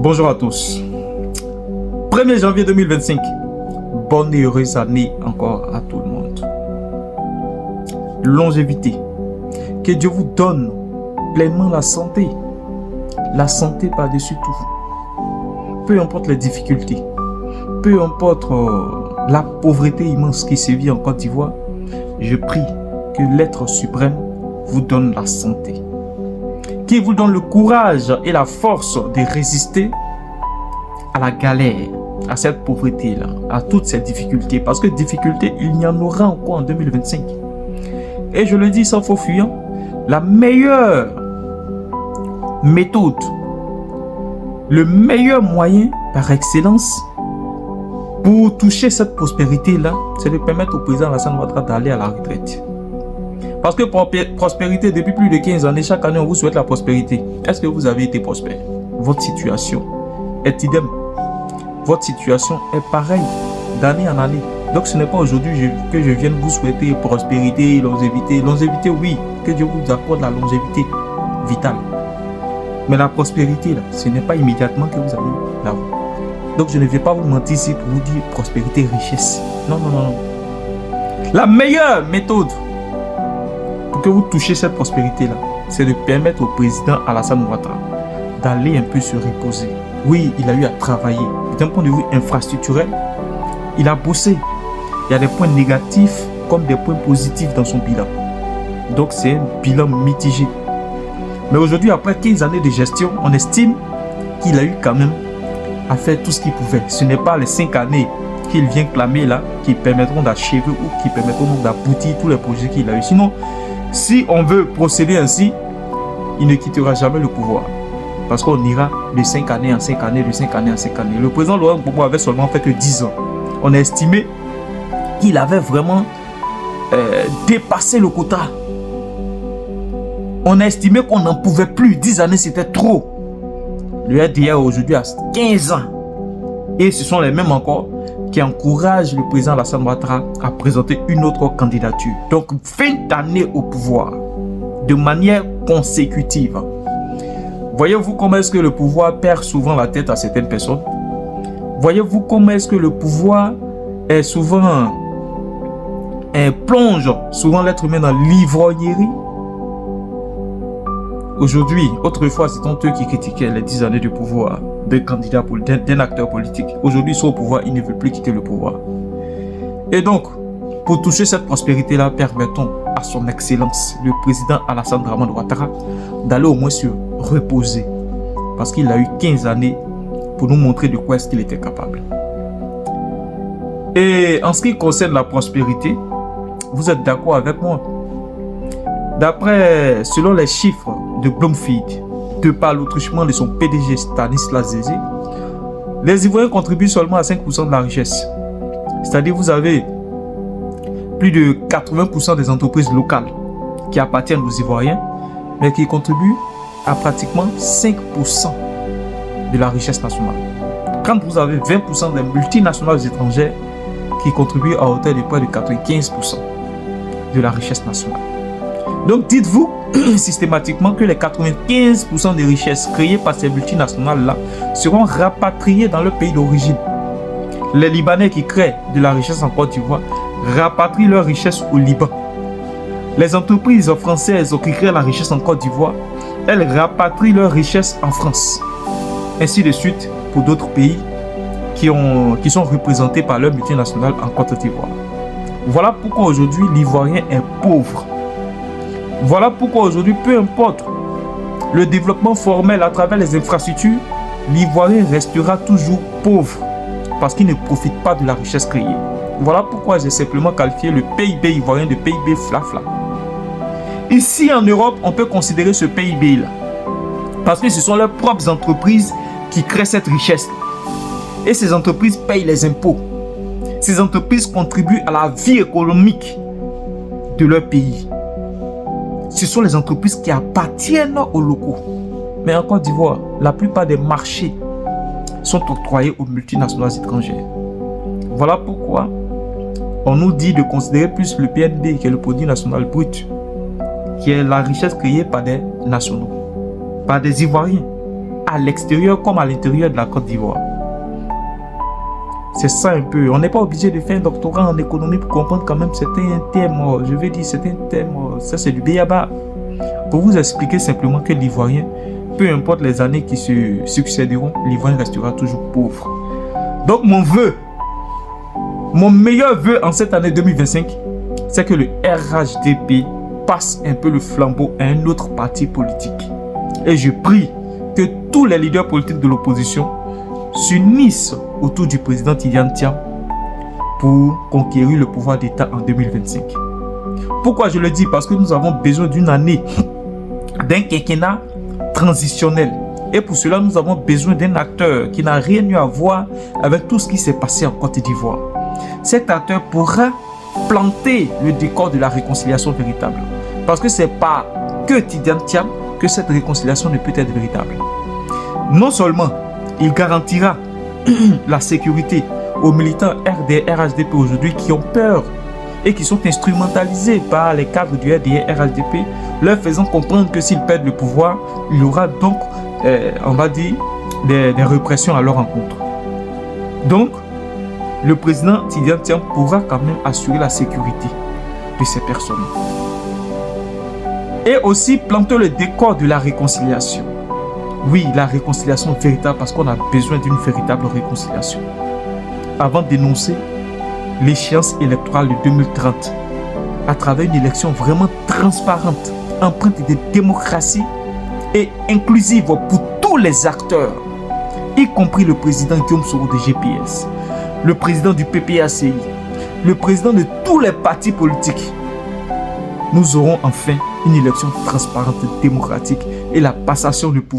Bonjour à tous. 1er janvier 2025. Bonne et heureuse année encore à tout le monde. Longévité. Que Dieu vous donne pleinement la santé. La santé par-dessus tout. Peu importe les difficultés. Peu importe la pauvreté immense qui sévit en Côte d'Ivoire. Je prie que l'être suprême vous donne la santé. Qui vous donne le courage et la force de résister à la galère, à cette pauvreté-là, à toutes ces difficultés. Parce que difficultés, il y en aura encore en 2025. Et je le dis sans faux fuyant, la meilleure méthode, le meilleur moyen par excellence pour toucher cette prospérité-là, c'est de permettre au président Alassane Ouattara d'aller à la retraite. Parce que prospérité, depuis plus de 15 années, chaque année, on vous souhaite la prospérité. Est-ce que vous avez été prospère? Votre situation est idem. Votre situation est pareille d'année en année. Donc, ce n'est pas aujourd'hui que je vienne vous souhaiter prospérité, longévité. Longévité, oui, que Dieu vous accorde la longévité vitale. Mais la prospérité, là, ce n'est pas immédiatement que vous allez l'avoir. Donc, je ne vais pas vous mentir ici pour vous dire prospérité, richesse. Non, non, non, non. La meilleure méthode pour que vous touchiez cette prospérité-là, c'est de permettre au président Alassane Ouattara d'aller un peu se reposer. Oui, il a eu à travailler. D'un point de vue infrastructurel, il a bossé. Il y a des points négatifs comme des points positifs dans son bilan. Donc, c'est un bilan mitigé. Mais aujourd'hui, après 15 années de gestion, on estime qu'il a eu quand même à faire tout ce qu'il pouvait. Ce n'est pas les 5 années qu'il vient clamer là qui permettront d'achever ou qui permettront d'aboutir tous les projets qu'il a eu. Sinon, si on veut procéder ainsi, il ne quittera jamais le pouvoir. Parce qu'on ira de 5 années en 5 années, de 5 années en 5 années. Le président Laurent Gbagbo avait seulement fait que 10 ans. On a estimé qu'il avait vraiment dépassé le quota. On a estimé qu'on n'en pouvait plus. 10 années, c'était trop. Le RDR aujourd'hui a 15 ans. Et ce sont les mêmes encore qui encouragent le président Alassane Ouattara à présenter une autre candidature. Donc, 20 années au pouvoir, de manière consécutive. Voyez-vous comment est-ce que le pouvoir perd souvent la tête à certaines personnes? Voyez-vous comment est-ce que le pouvoir est souvent plonge souvent l'être humain dans l'ivrognerie? Aujourd'hui, autrefois, c'était eux qui critiquaient les 10 années de pouvoir d'un candidat, d'un acteur politique. Aujourd'hui, ils sont au pouvoir, ils ne veulent plus quitter le pouvoir. Et donc, pour toucher cette prospérité-là, permettons à son excellence, le président Alassane Ouattara, d'aller au moins se reposer. Parce qu'il a eu 15 années pour nous montrer de quoi est-ce qu'il était capable. Et en ce qui concerne la prospérité, vous êtes d'accord avec moi? Selon les chiffres de Bloomfield, de par l'autruchement de son PDG Stanislas Zézé, les Ivoiriens contribuent seulement à 5% de la richesse. C'est-à-dire vous avez plus de 80% des entreprises locales qui appartiennent aux Ivoiriens, mais qui contribuent à pratiquement 5% de la richesse nationale. Quand vous avez 20% des multinationales étrangères qui contribuent à hauteur de près de 95% de la richesse nationale. Donc dites-vous systématiquement que les 95% des richesses créées par ces multinationales-là seront rapatriées dans leur pays d'origine. Les Libanais qui créent de la richesse en Côte d'Ivoire rapatrient leur richesse au Liban. Les entreprises françaises qui créent la richesse en Côte d'Ivoire, elles rapatrient leur richesse en France. Ainsi de suite pour d'autres pays qui sont représentés par leurs multinationales en Côte d'Ivoire. Voilà pourquoi aujourd'hui l'Ivoirien est pauvre. Voilà pourquoi aujourd'hui, peu importe le développement formel à travers les infrastructures, l'Ivoirien restera toujours pauvre parce qu'il ne profite pas de la richesse créée. Voilà pourquoi j'ai simplement qualifié le PIB ivoirien de PIB flafla. Ici en Europe, on peut considérer ce PIB-là parce que ce sont leurs propres entreprises qui créent cette richesse. Et ces entreprises payent les impôts. Ces entreprises contribuent à la vie économique de leur pays. Ce sont les entreprises qui appartiennent aux locaux. Mais en Côte d'Ivoire, la plupart des marchés sont octroyés aux multinationales étrangères. Voilà pourquoi on nous dit de considérer plus le PNB, qui est le produit national brut, qui est la richesse créée par des nationaux, par des Ivoiriens, à l'extérieur comme à l'intérieur de la Côte d'Ivoire. C'est ça un peu. On n'est pas obligé de faire un doctorat en économie pour comprendre quand même certains thèmes. Je vais dire certains thèmes. Ça, c'est du béaba. Pour vous expliquer simplement que l'Ivoirien, peu importe les années qui se succéderont, l'Ivoirien restera toujours pauvre. Donc mon vœu, mon meilleur vœu en cette année 2025, c'est que le RHDP passe un peu le flambeau à un autre parti politique. Et je prie que tous les leaders politiques de l'opposition s'unissent autour du président Tidjane Thiam pour conquérir le pouvoir d'État en 2025. Pourquoi je le dis? Parce que nous avons besoin d'une année, d'un quinquennat transitionnel. Et pour cela, nous avons besoin d'un acteur qui n'a rien eu à voir avec tout ce qui s'est passé en Côte d'Ivoire. Cet acteur pourra planter le décor de la réconciliation véritable. Parce que ce n'est pas que Tidjane Thiam que cette réconciliation ne peut être véritable. Non seulement il garantira la sécurité aux militants RHDP aujourd'hui qui ont peur et qui sont instrumentalisés par les cadres du RHDP, leur faisant comprendre que s'ils perdent le pouvoir, il y aura donc, on va dire, des répressions à leur encontre. Donc, le président Tidjane Thiam pourra quand même assurer la sécurité de ces personnes. Et aussi planter le décor de la réconciliation. Oui, la réconciliation véritable, parce qu'on a besoin d'une véritable réconciliation. Avant d'énoncer l'échéance électorale de 2030, à travers une élection vraiment transparente, empreinte de démocratie et inclusive pour tous les acteurs, y compris le président Guillaume Soro de GPS, le président du PPACI, le président de tous les partis politiques. Nous aurons enfin une élection transparente, démocratique et la passation du pouvoir.